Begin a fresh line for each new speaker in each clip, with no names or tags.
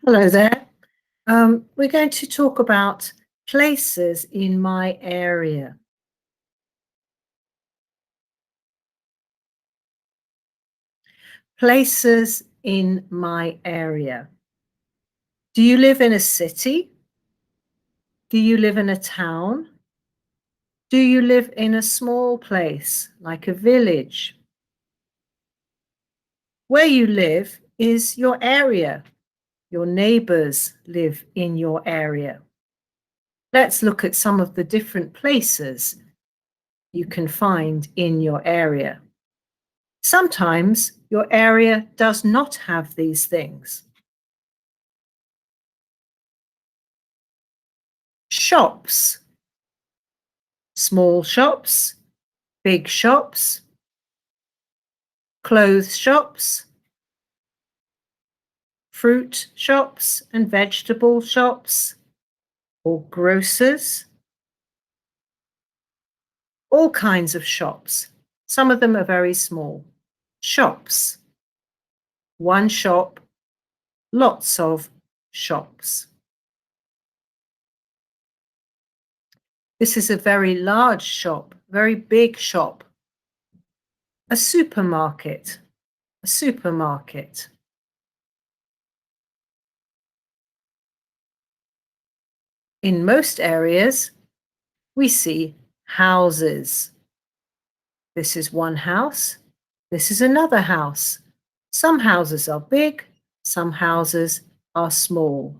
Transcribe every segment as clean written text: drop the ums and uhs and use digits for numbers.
Hello there. We're going to talk about places in my area. Places in my area. Do you live in a city? Do you live in a town? Do you live in a small place, like a village? Where you live is your area. Your neighbors live in your area. Let's look at some of the different places you can find in your area. Sometimes your area does not have these things. Shops. Small shops, big shops, clothes shops, fruit shops and vegetable shops, or grocers. All kinds of shops. Some of them are very small. Shops. One shop, lots of shops. This is a very large shop, very big shop. A supermarket, a supermarket. In most areas, we see houses. This is one house. This is another house. Some houses are big, some houses are small.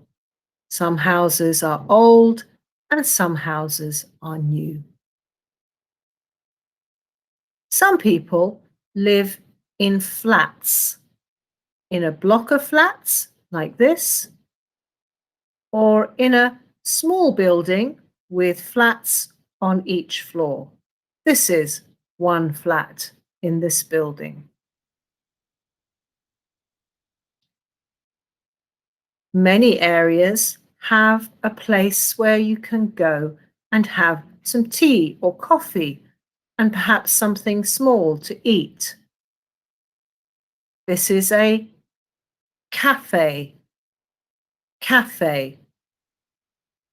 Some houses are old and some houses are new. Some people live in flats, in a block of flats like this, or in a small building with flats on each floor. This is one flat in this building. Many areas have a place where you can go and have some tea or coffee and perhaps something small to eat. This is a cafe. Cafe.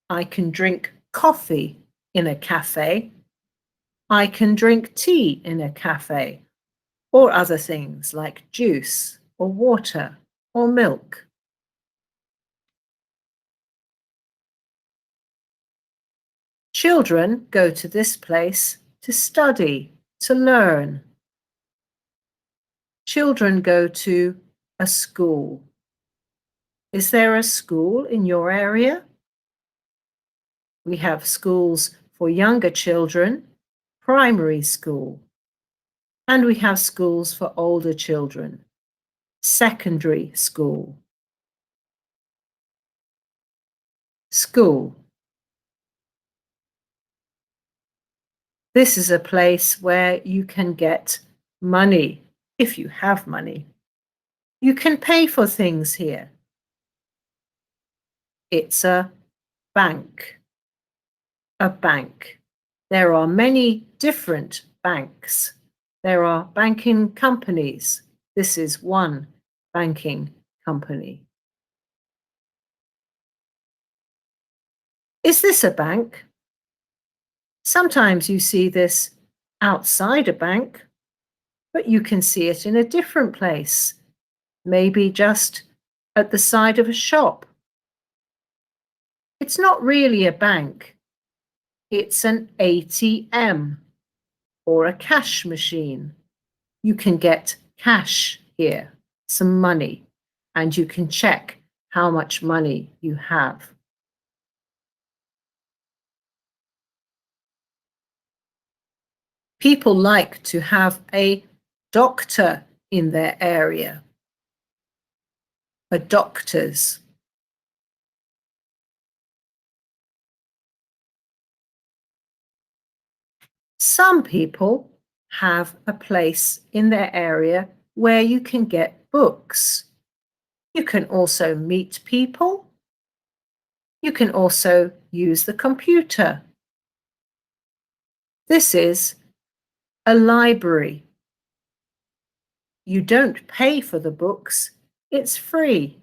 I can drink coffee in a cafe. I can drink tea in a cafe, or other things like juice or water or milk. Children go to this place to study, to learn. Children go to a school. Is there a school in your area? We have schools for younger children, primary school, and we have schools for older children, secondary school. School. This is a place where you can get money, if you have money. You can pay for things here. It's a bank. A bank. There are many different banks. There are banking companies. This is one banking company. Is this a bank? Sometimes you see this outside a bank, but you can see it in a different place, maybe just at the side of a shop. It's not really a bank. It's an ATM or a cash machine. You can get cash here, some money, and you can check how much money you have. People like to have a doctor in their area. A doctor's. Some people have a place in their area where you can get books. You can also meet people. You can also use the computer. This is a library. You don't pay for the books, it's free.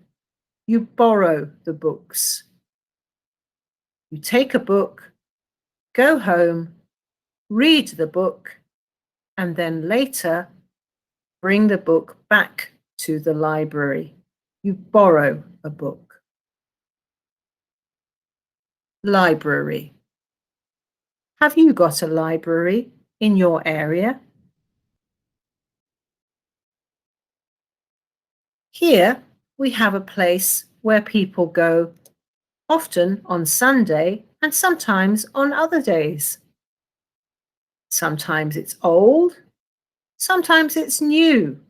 You borrow the books. You take a book, go home, read the book, and then later bring the book back to the library. You borrow a book. Library. Have you got a library in your area? Here we have a place where people go, often on Sunday and sometimes on other days. Sometimes it's old, sometimes it's new.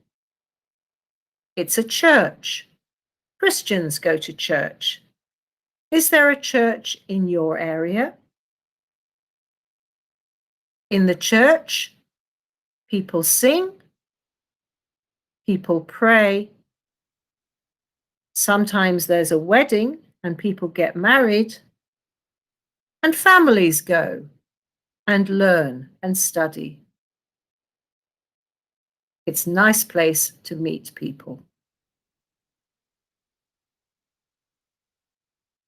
It's a church. Christians go to church. Is there a church in your area? In the church, people sing, people pray. Sometimes there's a wedding and people get married, and families go and learn and study. It's a nice place to meet people.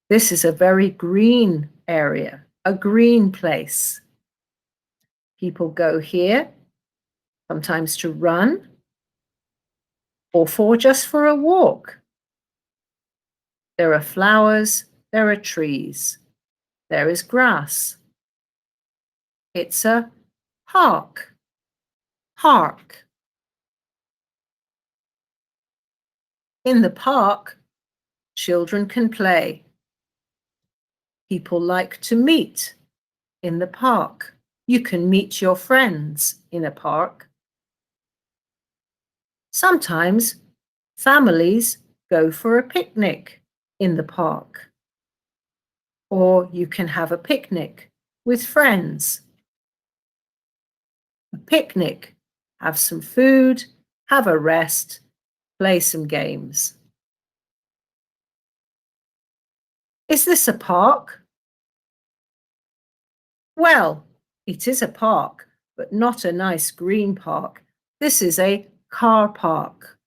This is a very green area, a green place. People go here, sometimes to run, or just for a walk. There are flowers, there are trees, there is grass. It's a park. Park. In the park, children can play. People like to meet in the park. You can meet your friends in a park. Sometimes families go for a picnic in the park. Or you can have a picnic with friends. A picnic, have some food, have a rest, play some games. Is this a park? Well, it is a park, but not a nice green park. This is a car park.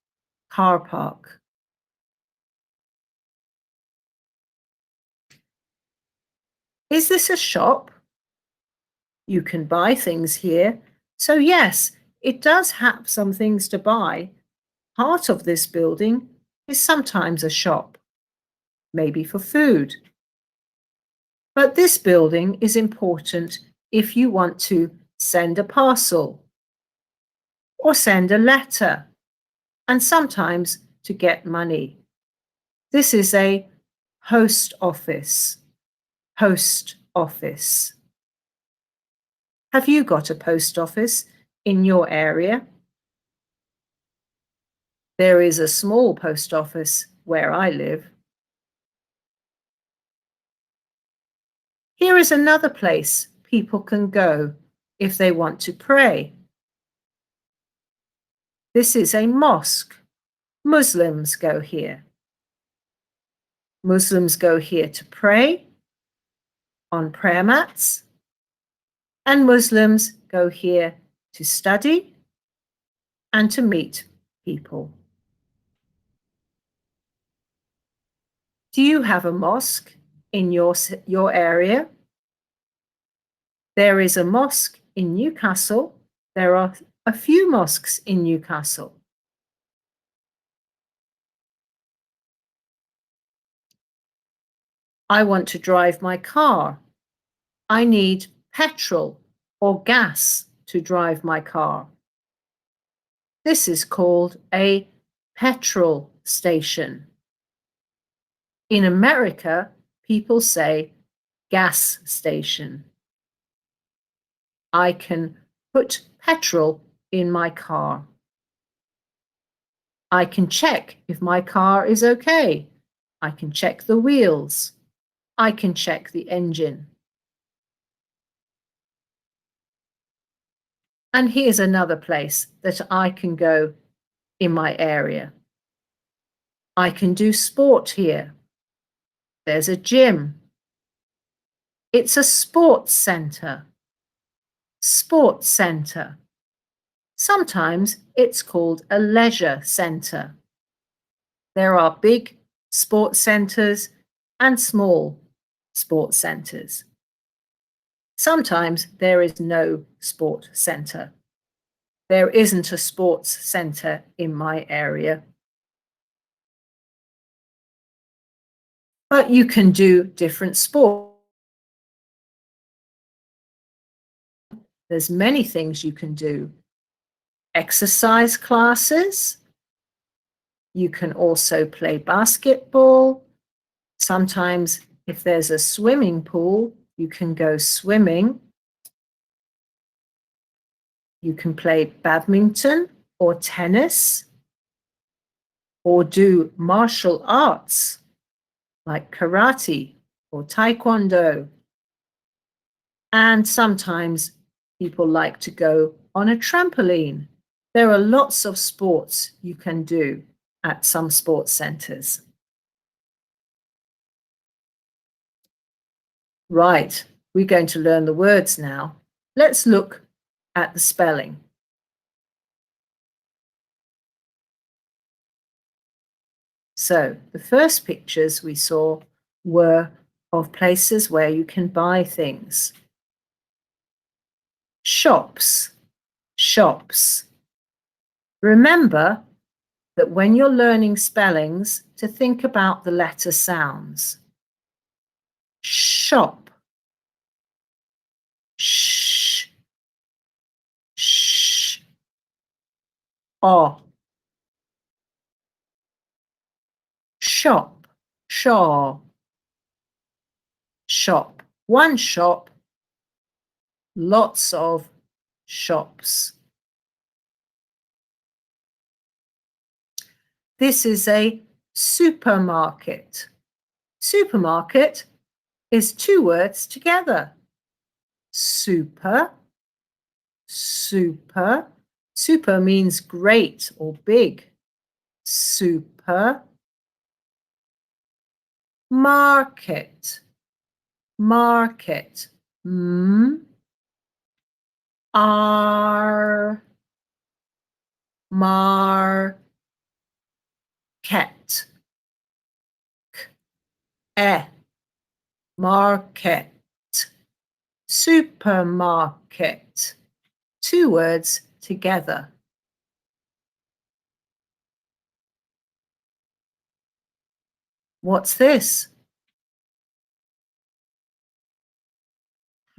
Car park. Is this a shop? You can buy things here. So yes, it does have some things to buy. Part of this building is sometimes a shop, maybe for food. But this building is important if you want to send a parcel or send a letter, and sometimes to get money. This is a post office. Post office. Have you got a post office in your area? There is a small post office where I live. Here is another place people can go if they want to pray. This is a mosque. Muslims go here. Muslims go here to pray on prayer mats, and Muslims go here to study and to meet people. Do you have a mosque in your area? There is a mosque in Newcastle. There are a few mosques in Newcastle. I want to drive my car. I need petrol or gas to drive my car. This is called a petrol station. In America, people say gas station. I can put petrol in my car. I can check if my car is okay. I can check the wheels. I can check the engine. And here's another place that I can go in my area. I can do sport here. There's a gym. It's a sports centre. Sports centre. Sometimes it's called a leisure centre. There are big sports centres and small sports centres. Sometimes there is no sport centre. There isn't a sports centre in my area. But you can do different sports. There's many things you can do. Exercise classes. You can also play basketball. Sometimes if there's a swimming pool, you can go swimming. You can play badminton or tennis or do martial arts like karate or taekwondo. And sometimes people like to go on a trampoline. There are lots of sports you can do at some sports centres. Right, we're going to learn the words now. Let's look at the spelling. So the first pictures we saw were of places where you can buy things. Shops, shops. Remember that when you're learning spellings, to think about the letter sounds. Shop, sh, sh, o. Shop, shaw, shop. One shop, lots of shops. This is a supermarket. Supermarket is two words together. Super, super. Super means great or big. Super. Market, market. R, market. Market. Supermarket. Two words together. What's this?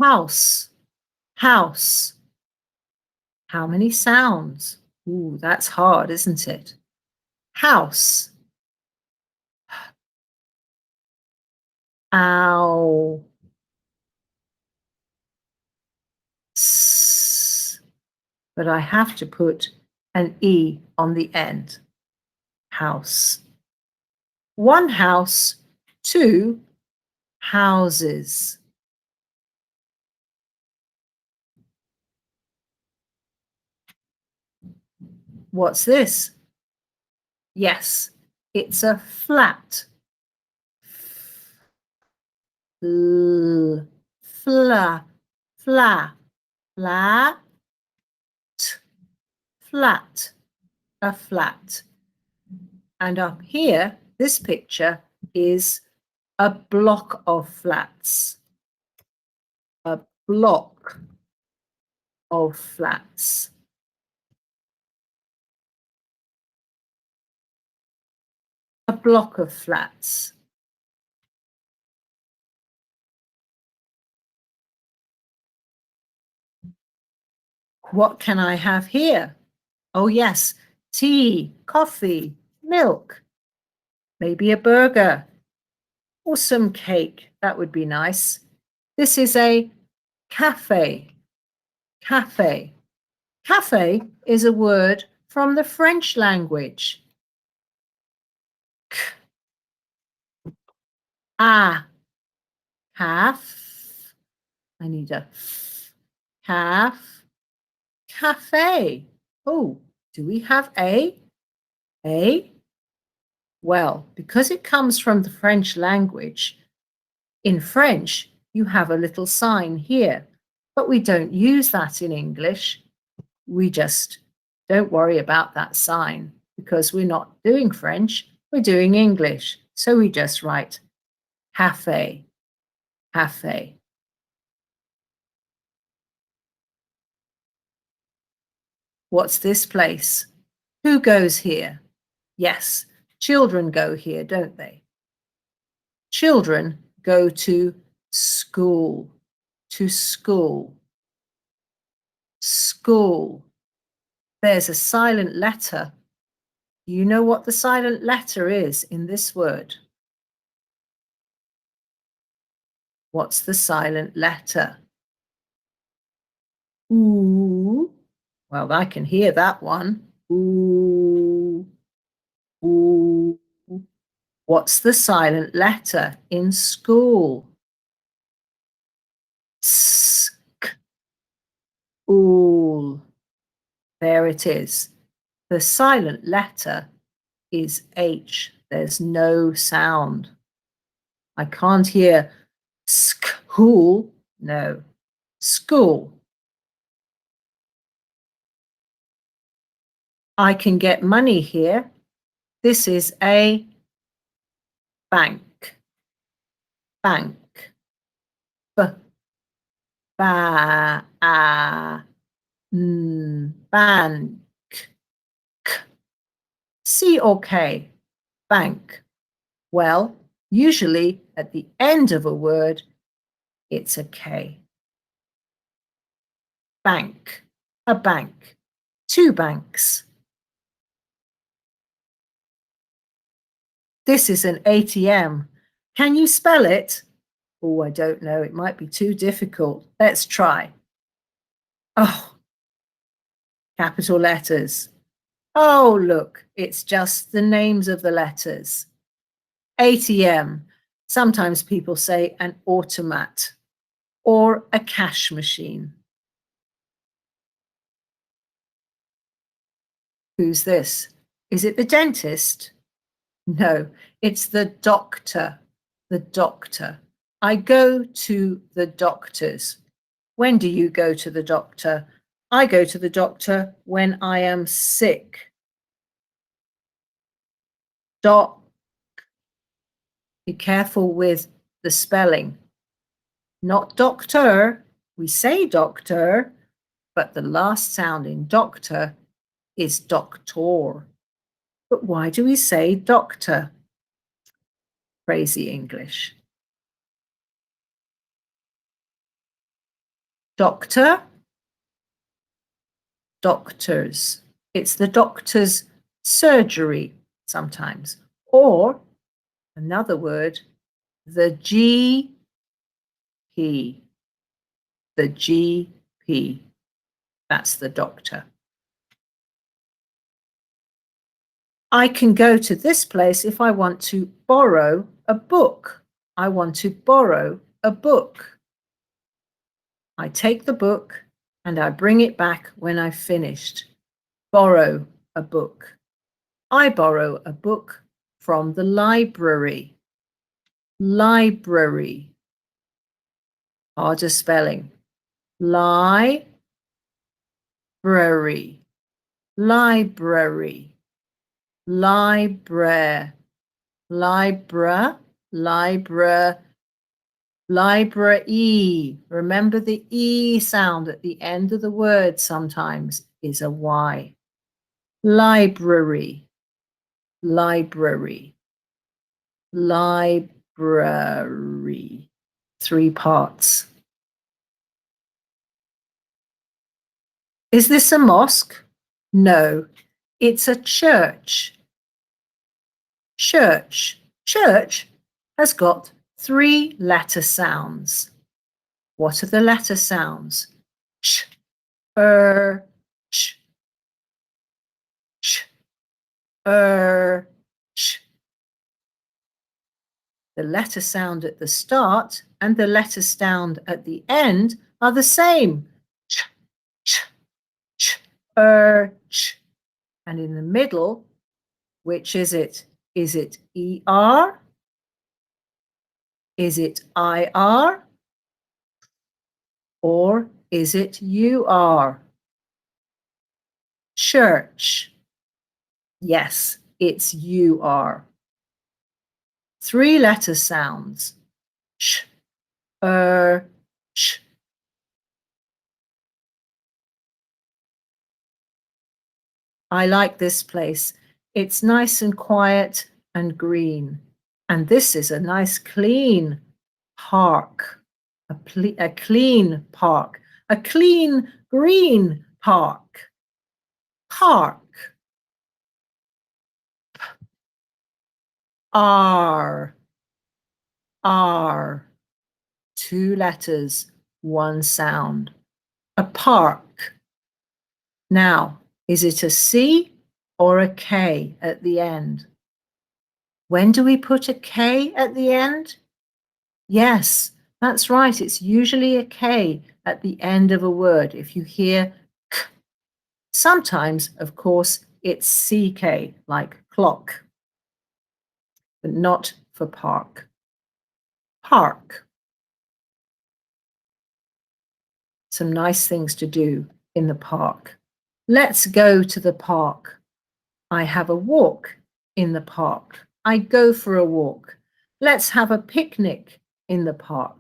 House, house. How many sounds? Ooh, that's hard, isn't it? House. Ow. S. But I have to put an E on the end. House. One house, two houses. What's this? Yes, it's a flat. Fla, flat, flat, flat, a flat. And up here, this picture is a block of flats. A block of flats. A block of flats. What can I have here? Oh yes, tea, coffee, milk, maybe a burger or some cake. That would be nice. This is a cafe. Cafe. Cafe is a word from the French language. Ah, calf. I need a f. Calf. Cafe. Oh, do we have a? A? Well, because it comes from the French language, in French, you have a little sign here, but we don't use that in English. We just don't worry about that sign because we're not doing French, we're doing English. So we just write cafe, cafe. What's this place? Who goes here? Yes, children go here, don't they? Children go to school, to school, school. There's a silent letter. You know what the silent letter is in this word? What's the silent letter? Ooh. Well, I can hear that one. Ooh. Ooh. What's the silent letter in school? Sk. Ool. There it is. The silent letter is H. There's no sound. I can't hear school. No. School. I can get money here. This is a bank. Bank. B. Ba. A. Bank. K. C or K? Bank. Well, usually at the end of a word, it's a K. Bank. A bank. Two banks. This is an ATM. Can you spell it? Oh, I don't know. It might be too difficult. Let's try. Oh, capital letters. Oh, look, it's just the names of the letters. ATM. Sometimes people say an automat or a cash machine. Who's this? Is it the dentist? No, it's the doctor. The doctor. I go to the doctor's. When do you go to the doctor? I go to the doctor when I am sick. Doc. Be careful with the spelling. Not doctor. We say doctor, but the last sound in doctor is doctor. But why do we say doctor? Crazy English. Doctor, doctors. It's the doctor's surgery sometimes. Or another word, the GP. The GP. That's the doctor. I can go to this place if I want to borrow a book. I want to borrow a book. I take the book and I bring it back when I've finished. Borrow a book. I borrow a book from the library. Library. Harder spelling. Library. Library. Libra. Libra. Libra. Library. Remember the E sound at the end of the word sometimes is a Y. Library. Library. Library. 3 parts. Is this a mosque? No, it's a church. Church. Church has got 3 letter sounds. What are the letter sounds? Ch, ch, ch, ch. The letter sound at the start and the letter sound at the end are the same. Ch, ch, ch, ch. And in the middle, which is it? Is it ER? Is it IR? Or is it UR? Church. Yes, it's UR. Three letter sounds. Sh, sh. I like this place. It's nice and quiet and green. And this is a nice clean park. A clean park. A clean green park. Park. R. R. Two letters, one sound. A park. Now, is it a C or a K at the end? When do we put a K at the end? Yes, that's right. It's usually a K at the end of a word if you hear K. Sometimes, of course, it's CK, like clock, but not for park. Park. Some nice things to do in the park. Let's go to the park. I have a walk in the park. I go for a walk. Let's have a picnic in the park.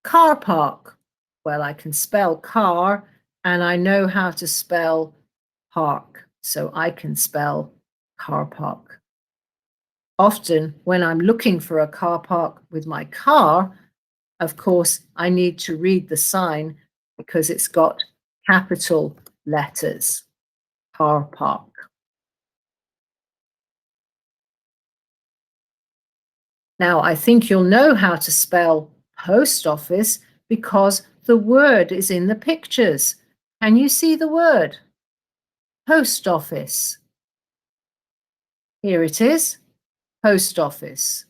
Car park. Well, I can spell car and I know how to spell park, so I can spell car park. Often when I'm looking for a car park with my car, of course, I need to read the sign because it's got capital letters. Car park. Now, I think you'll know how to spell post office because the word is in the pictures. Can you see the word? Post office. Here it is, post office.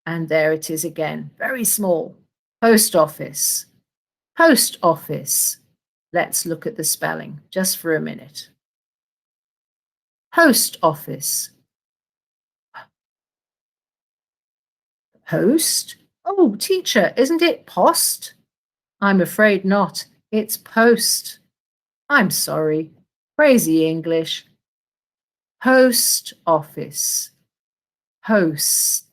And there it is again, very small. Post office. Post office. Let's look at the spelling just for a minute. Post office. Post? Oh, teacher, isn't it post? I'm afraid not. It's post. I'm sorry. Crazy English. Post office. Post.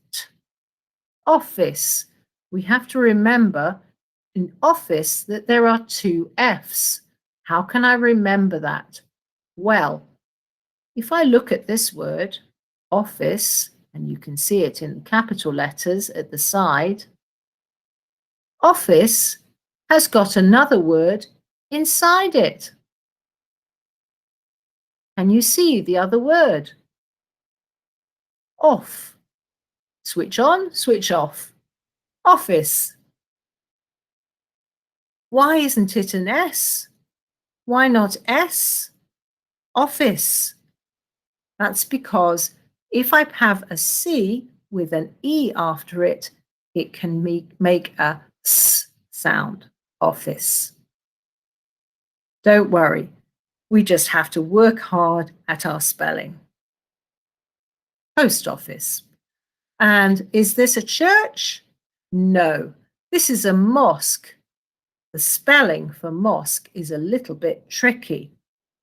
Office. We have to remember in office that there are two Fs. How can I remember that? Well, if I look at this word, office, and you can see it in capital letters at the side, office has got another word inside it. Can you see the other word? Off. Switch on, switch off. Office. Why isn't it an S? Why not S? Office. That's because if I have a C with an E after it, it can make a S sound. Office. Don't worry, we just have to work hard at our spelling. Post office. And is this a church? No, this is a mosque. The spelling for mosque is a little bit tricky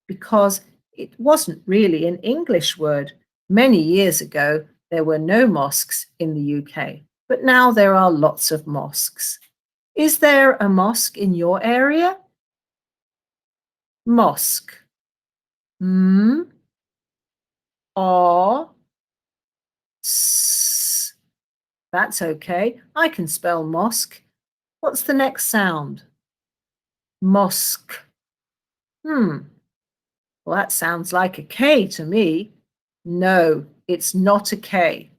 because it wasn't really an English word. Many years ago, there were no mosques in the UK, but now there are lots of mosques. Is there a mosque in your area? Mosque. O, S. That's okay. I can spell mosque. What's the next sound? Mosque. Well, that sounds like a K to me. No, it's not a K.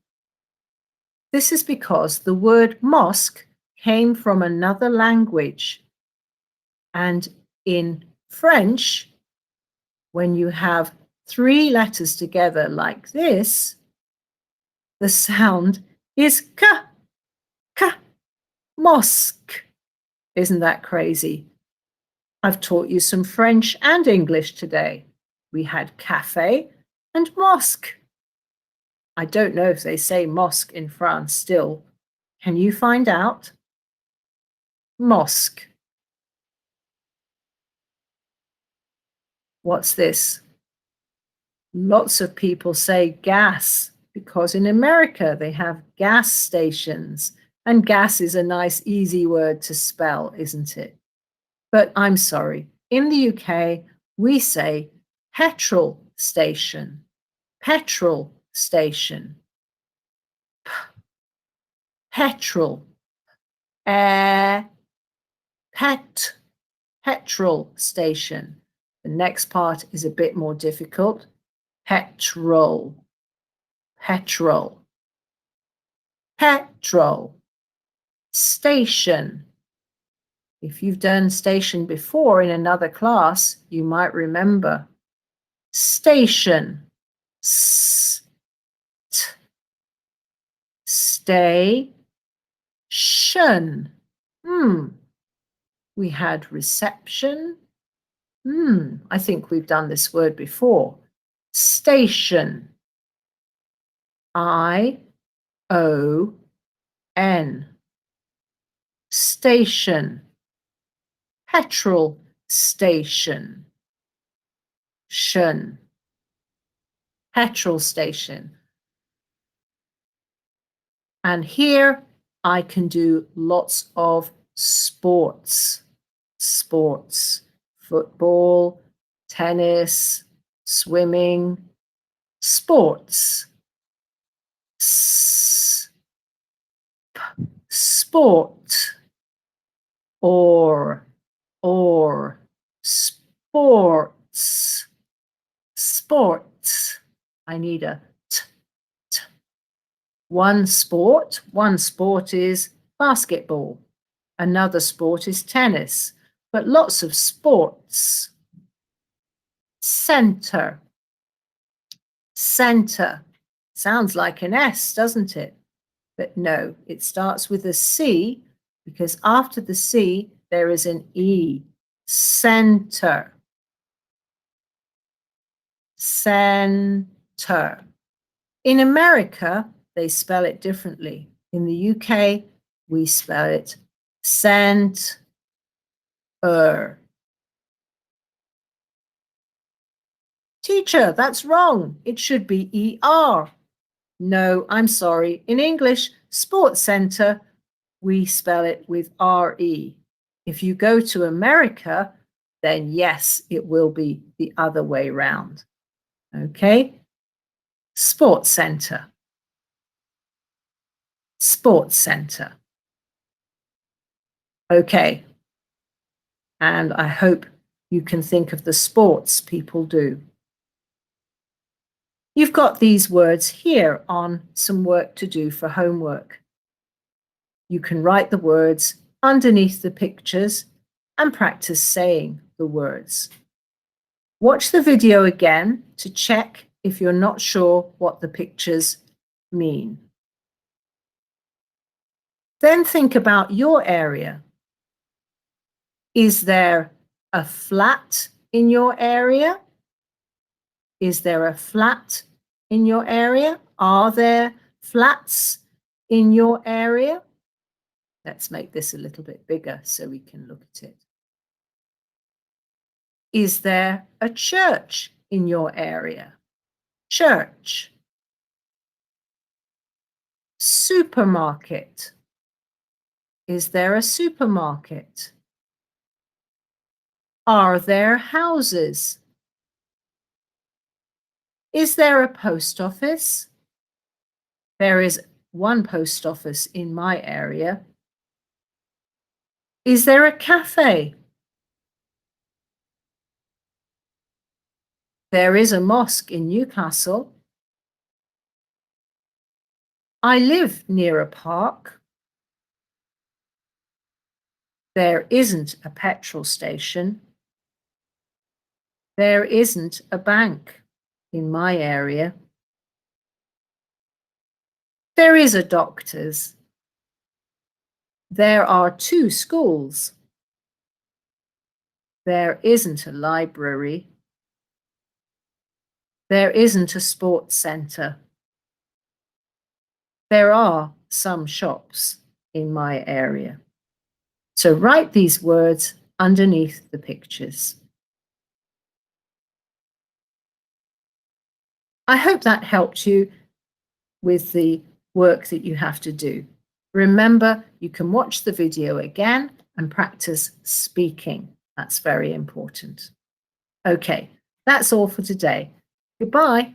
This is because the word mosque came from another language. And in French, when you have three letters together like this, the sound is K, K, mosque. Isn't that crazy? I've taught you some French and English today. We had cafe and mosque. I don't know if they say mosque in France still. Can you find out? Mosque. What's this? Lots of people say gas because in America they have gas stations, and gas is a nice, easy word to spell, isn't it? But I'm sorry, in the UK, we say petrol station, petrol station, petrol, petrol station. The next part is a bit more difficult. Petrol, petrol, petrol, station. If you've done station before in another class, you might remember. Station, stay, We had reception. I think we've done this word before. Station. I-O-N. Station. Petrol station. Shun. Petrol station. And here I can do lots of sports. Sports. Football, tennis, swimming, sports. Sport. Or, sports. Sports. I need a t. One sport is basketball. Another sport is tennis, but lots of sports. Center. Center. Sounds like an S, doesn't it? But no, it starts with a C because after the C, there is an E. Center. Center. In America, they spell it differently. In the UK, we spell it center. Teacher, that's wrong. It should be ER. No, I'm sorry. In English, sports center, we spell it with RE. If you go to America, then yes, it will be the other way round. Okay? Sports center. Sports center. Okay. And I hope you can think of the sports people do. You've got these words here on some work to do for homework. You can write the words underneath the pictures and practice saying the words. Watch the video again to check if you're not sure what the pictures mean. Then think about your area. Is there a flat in your area? Is there a flat in your area? Are there flats in your area? Let's make this a little bit bigger so we can look at it. Is there a church in your area? Church. Supermarket. Is there a supermarket? Are there houses? Is there a post office? There is one post office in my area. Is there a cafe? There is a mosque in Newcastle. I live near a park. There isn't a petrol station. There isn't a bank in my area. There is a doctor's. There are 2 schools. There isn't a library. There isn't a sports centre. There are some shops in my area. So write these words underneath the pictures. I hope that helped you with the work that you have to do. Remember, you can watch the video again and practice speaking. That's very important. Okay, that's all for today. Goodbye.